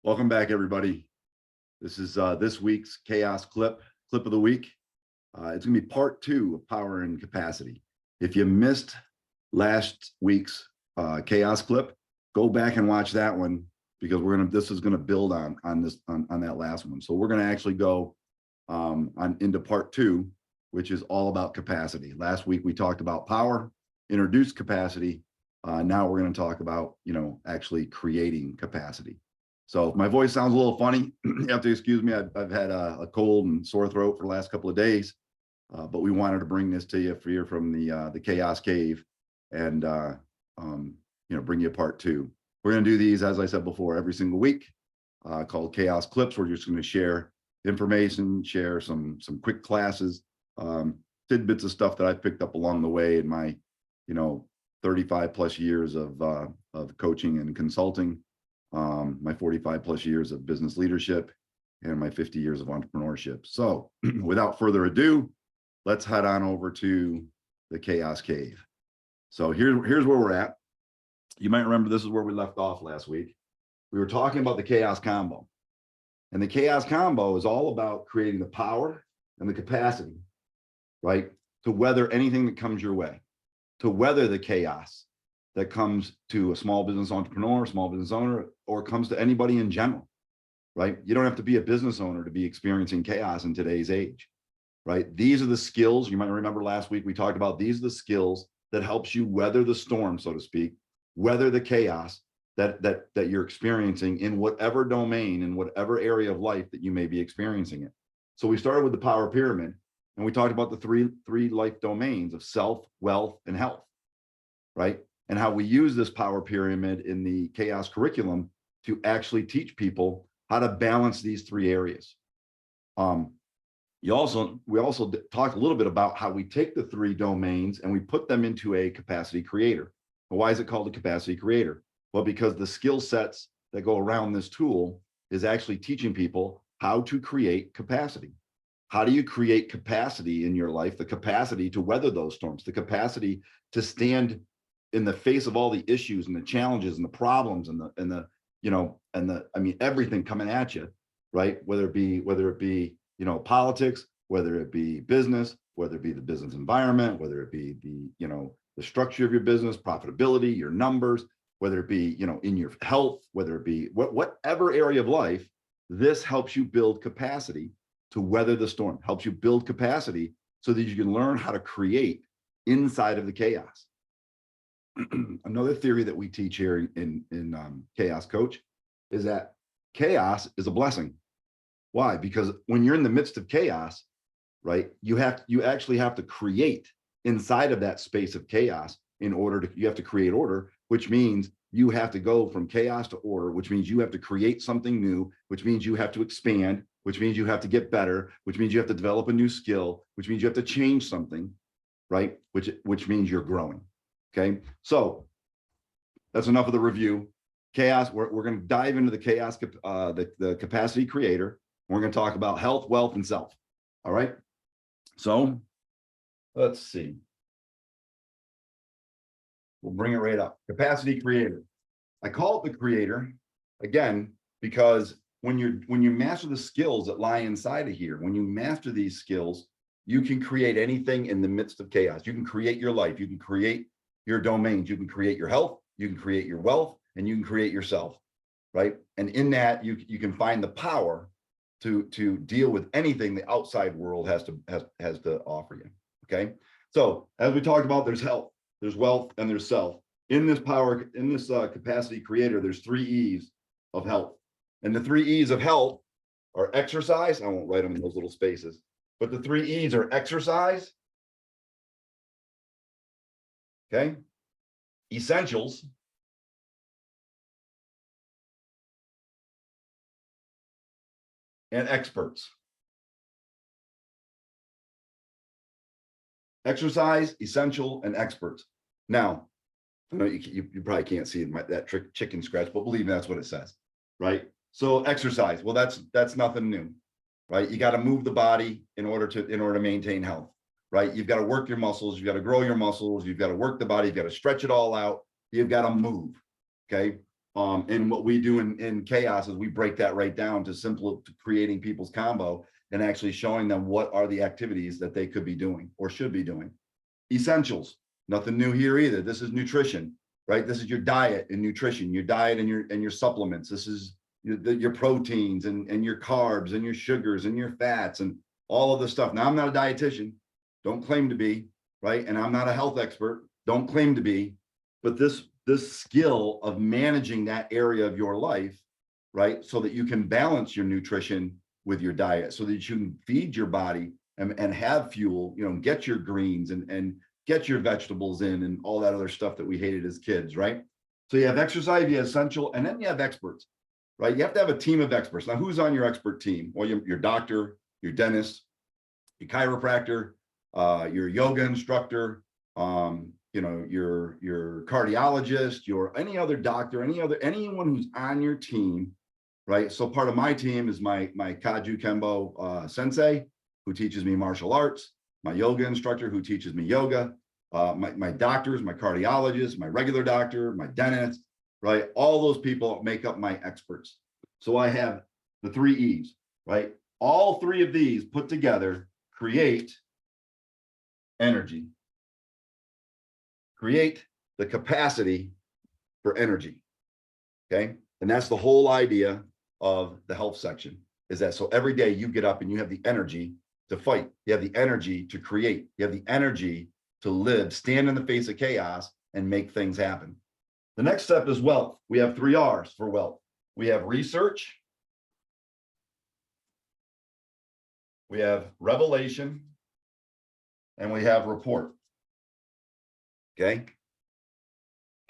Welcome back, everybody. This is this week's Chaos clip of the week. It's gonna be part 2 of power and capacity. If you missed last week's Chaos clip, go back and watch that one, because this is gonna build on that last one. So we're gonna actually go into part 2, which is all about capacity. Last week we talked about power, introduced capacity. Now we're going to talk about, actually creating capacity. So if my voice sounds a little funny, you have to excuse me. I've had a cold and sore throat for the last couple of days, but we wanted to bring this to you here from the Chaos Cave, and bring you part 2. We're going to do these, as I said before, every single week, called Chaos Clips. We're just going to share information, share some quick classes, tidbits of stuff that I picked up along the way in my 35 plus years of coaching and consulting, my 45 plus years of business leadership, and my 50 years of entrepreneurship. So without further ado, let's head on over to the Chaos Cave. So here's where we're at. You might remember this is where we left off last week. We were talking about the Chaos Combo. And the Chaos Combo is all about creating the power and the capacity, right, to weather anything that comes your way, to weather the chaos that comes to a small business entrepreneur, small business owner, or comes to anybody in general, right? You don't have to be a business owner to be experiencing chaos in today's age, right? These are the skills. You might remember last week we talked about these are the skills that helps you weather the storm, so to speak, weather the chaos that you're experiencing in whatever domain, in whatever area of life that you may be experiencing it. So we started with the power pyramid, and we talked about the three life domains of self, wealth, and health, right? And how we use this power pyramid in the Chaos curriculum to actually teach people how to balance these 3 areas. We also talked a little bit about how we take the 3 domains and we put them into a capacity creator. Well, why is it called a capacity creator? Well, because the skill sets that go around this tool is actually teaching people how to create capacity. How do you create capacity in your life? The capacity to weather those storms, the capacity to stand in the face of all the issues and the challenges and the problems and everything coming at you, right? Whether it be politics, whether it be business, whether it be the business environment, whether it be the structure of your business, profitability, your numbers, whether it be in your health, whether it be whatever area of life. This helps you build capacity to weather the storm, helps you build capacity so that you can learn how to create inside of the chaos. Another theory that we teach here in Chaos.Coach is that chaos is a blessing. Why? Because when you're in the midst of chaos, right, you actually have to create inside of that space of chaos you have to create order, which means you have to go from chaos to order, which means you have to create something new, which means you have to expand, which means you have to get better, which means you have to develop a new skill, which means you have to change something, right? Which means you're growing. Okay, so that's enough of the review. Chaos, we're going to dive into the chaos, the capacity creator. We're going to talk about health, wealth, and self. All right, so let's see. We'll bring it right up. Capacity creator. I call it the creator again because when you master the skills that lie inside of here, when you master these skills, you can create anything in the midst of chaos. You can create your life. You can create your domains. You can create your health. You can create your wealth, and you can create yourself, right? And in that, you can find the power to deal with anything the outside world has to offer you. Okay. So as we talked about, there's health, there's wealth, and there's self. In this capacity creator, there's 3 E's of health. And the 3 E's of health are exercise. I won't write them in those little spaces, but the 3 E's are exercise, okay, essentials, and experts. Exercise, essential, and experts. Now, I know you probably can't see that chicken scratch, but believe me, that's what it says, right? So exercise, well, that's nothing new, right? You got to move the body in order to maintain health, right? You've got to work your muscles, you've got to grow your muscles, you've got to work the body, you've got to stretch it all out, you've got to move, okay? And what we do in Chaos is we break that right down to simple, to creating people's combo and actually showing them what are the activities that they could be doing or should be doing. Essentials, nothing new here either. This is nutrition, right? This is your diet and nutrition, your diet and your supplements. This is your proteins and your carbs and your sugars and your fats and all of this stuff. Now, I'm not a dietitian, don't claim to be, right? And I'm not a health expert, don't claim to be, but this skill of managing that area of your life, right? So that you can balance your nutrition with your diet, so that you can feed your body and have fuel, get your greens and get your vegetables in and all that other stuff that we hated as kids, right? So you have exercise, you have essential, and then you have experts, right? You have to have a team of experts. Now, who's on your expert team? Well, your doctor, your dentist, your chiropractor, your yoga instructor, your cardiologist, your any other doctor, anyone who's on your team, right? So part of my team is my Kaju Kembo sensei, who teaches me martial arts, my yoga instructor who teaches me yoga, my doctors, my cardiologist, my regular doctor, my dentist, right? All those people make up my experts. So I have the 3 E's, right? All 3 of these put together create energy. Create the capacity for energy, okay? And that's the whole idea of the health section, is that so every day you get up and you have the energy to fight. You have the energy to create. You have the energy to live, stand in the face of chaos and make things happen. The next step is wealth. We have 3 R's for wealth. We have research, we have revelation, and we have report. Okay.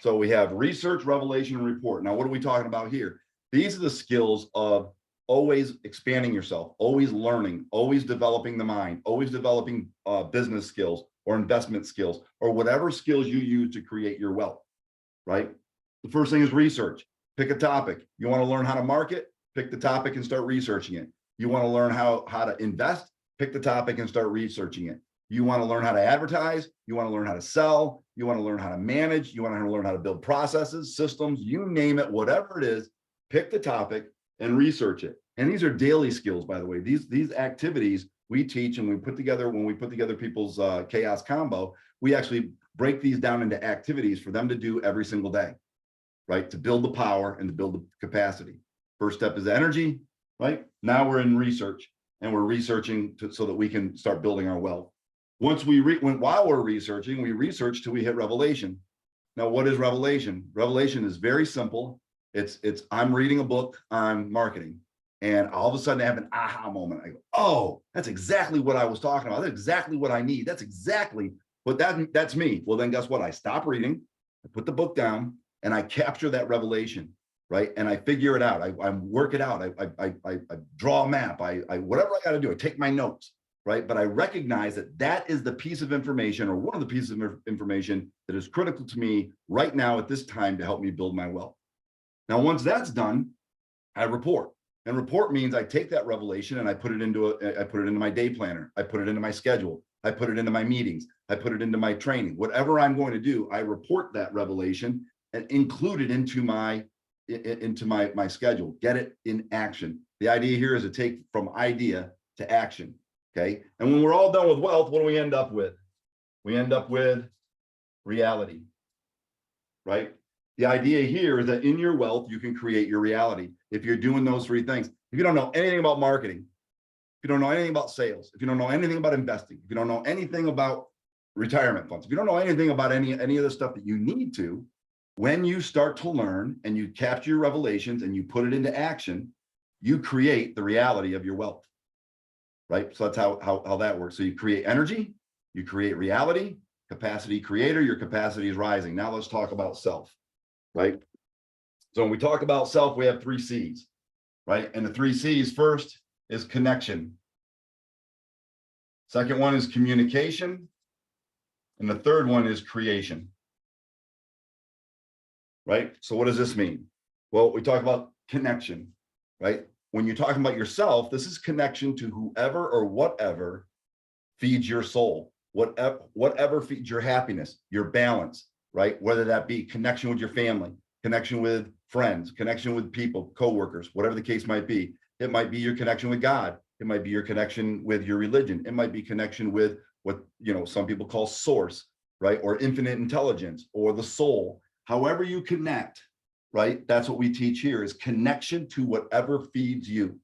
So we have research, revelation, and report. Now, what are we talking about here? These are the skills of always expanding yourself, always learning, always developing the mind, always developing business skills or investment skills or whatever skills you use to create your wealth, right? The first thing is research. Pick a topic. You want to learn how to market? Pick the topic and start researching it. You want to learn how to invest? Pick the topic and start researching it. You want to learn how to advertise, you want to learn how to sell, you want to learn how to manage, you want to learn how to build processes, systems, you name it, whatever it is, pick the topic and research it. And these are daily skills, by the way. These activities we teach and we put together when we put together people's Chaos Combo, we actually break these down into activities for them to do every single day, right? To build the power and to build the capacity. First step is energy, right? Now we're in research and we're researching so that we can start building our wealth. Once while we're researching, we research till we hit revelation. Now, what is revelation? Revelation is very simple. It's I'm reading a book on marketing, and all of a sudden I have an aha moment. I go, oh, that's exactly what I was talking about. That's exactly what I need. That's exactly what that's me. Well, then guess what? I stop reading, I put the book down, and I capture that revelation, right? And I figure it out. I work it out. I draw a map. I whatever I got to do. I take my notes. Right? But I recognize that is the piece of information or one of the pieces of information that is critical to me right now at this time to help me build my wealth. Now, once that's done, I report. And report means I take that revelation and I put it into my day planner. I put it into my schedule. I put it into my meetings. I put it into my training. Whatever I'm going to do, I report that revelation and include it into my schedule. Get it in action. The idea here is to take from idea to action. Okay. And when we're all done with wealth, what do we end up with? We end up with reality, right? The idea here is that in your wealth, you can create your reality. If you're doing those 3 things, if you don't know anything about marketing, if you don't know anything about sales, if you don't know anything about investing, if you don't know anything about retirement funds, if you don't know anything about any of the stuff that you need to, when you start to learn and you capture your revelations and you put it into action, you create the reality of your wealth. Right? So that's how that works. So you create energy, you create reality, capacity creator, your capacity is rising. Now let's talk about self, right? So when we talk about self, we have 3 C's, right? And the 3 C's first is connection. Second one is communication. And the third one is creation, right? So what does this mean? Well, we talk about connection, right? When you're talking about yourself, this is connection to whoever or whatever feeds your soul, whatever feeds your happiness, your balance, right? Whether that be connection with your family, connection with friends, connection with people, coworkers, whatever the case might be. It might be your connection with God. It might be your connection with your religion. It might be connection with what, some people call source, right? Or infinite intelligence or the soul. However you connect, right? That's what we teach here, is connection to whatever feeds you.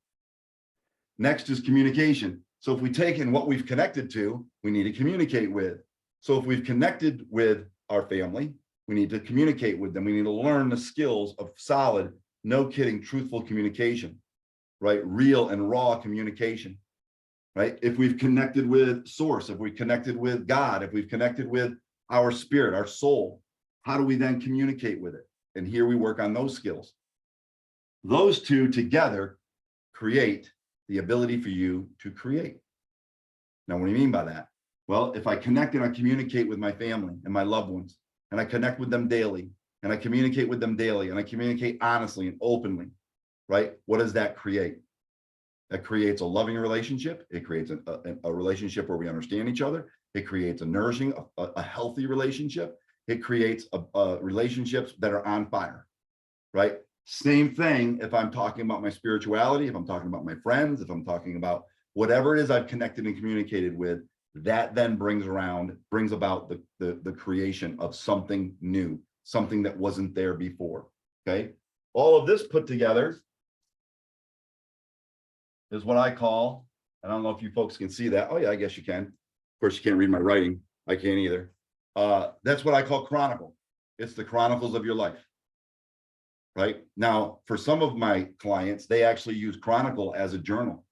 Next is communication. So if we take in what we've connected to, we need to communicate with. So if we've connected with our family, we need to communicate with them. We need to learn the skills of solid, no kidding, truthful communication, right? Real and raw communication, right? If we've connected with source, if we've connected with God, if we've connected with our spirit, our soul, how do we then communicate with it? And here we work on those skills. Those two together create the ability for you to create. Now, what do you mean by that? Well, if I connect and I communicate with my family and my loved ones, and I connect with them daily, and I communicate with them daily, and I communicate honestly and openly, right? What does that create? That creates a loving relationship. It creates a relationship where we understand each other. It creates a nourishing, a healthy relationship. It creates relationships that are on fire, right? Same thing if I'm talking about my spirituality, if I'm talking about my friends, if I'm talking about whatever it is I've connected and communicated with, that then brings about the creation of something new, something that wasn't there before, okay? All of this put together is what I call, I don't know if you folks can see that. Oh yeah, I guess you can. Of course, you can't read my writing. I can't either. That's what I call chronicle. It's the chronicles of your life. Right now, for some of my clients, they actually use Chronicle as a journal,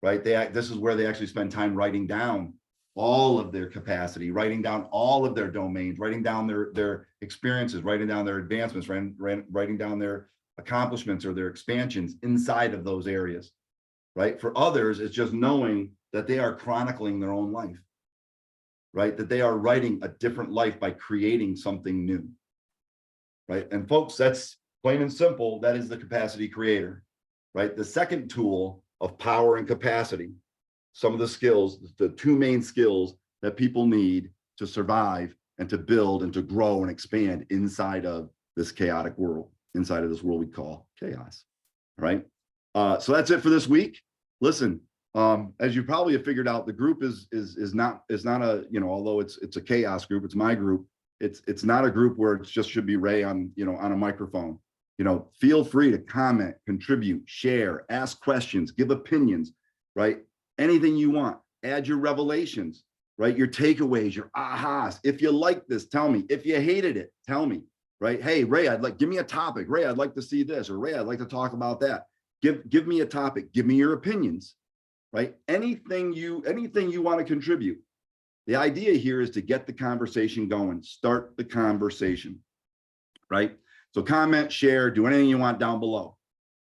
right? This is where they actually spend time writing down all of their capacity, writing down all of their domains, writing down their experiences, writing down their advancements, writing down their accomplishments or their expansions inside of those areas, right? For others, it's just knowing that they are chronicling their own life, right? That they are writing a different life by creating something new, right? And folks, that's plain and simple, that is the capacity creator, right? The second tool of power and capacity, some of the skills, the two main skills that people need to survive and to build and to grow and expand inside of this chaotic world, inside of this world we call chaos, right? So that's it for this week. Listen, as you probably have figured out, the group is not a, although it's a chaos group, it's my group. It's not a group where it just should be Ray on a microphone. Feel free to comment, contribute, share, ask questions, give opinions, right? Anything you want, add your revelations, right? Your takeaways, your ahas. If you like this, tell me. If you hated it, tell me, right? Hey, Ray, give me a topic. Ray, I'd like to see this, or Ray, I'd like to talk about that. Give me a topic, give me your opinions, right? Anything you want to contribute. The idea here is to get the conversation going, start the conversation, right? So comment, share, do anything you want down below,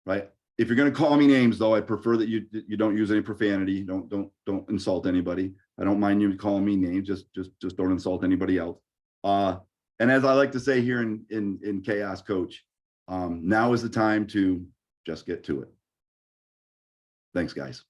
right? If you're going to call me names, though, I prefer that you don't use any profanity. Don't insult anybody. I don't mind you calling me names. Just don't insult anybody else. And as I like to say here in Chaos Coach, now is the time to just get to it. Thanks, guys.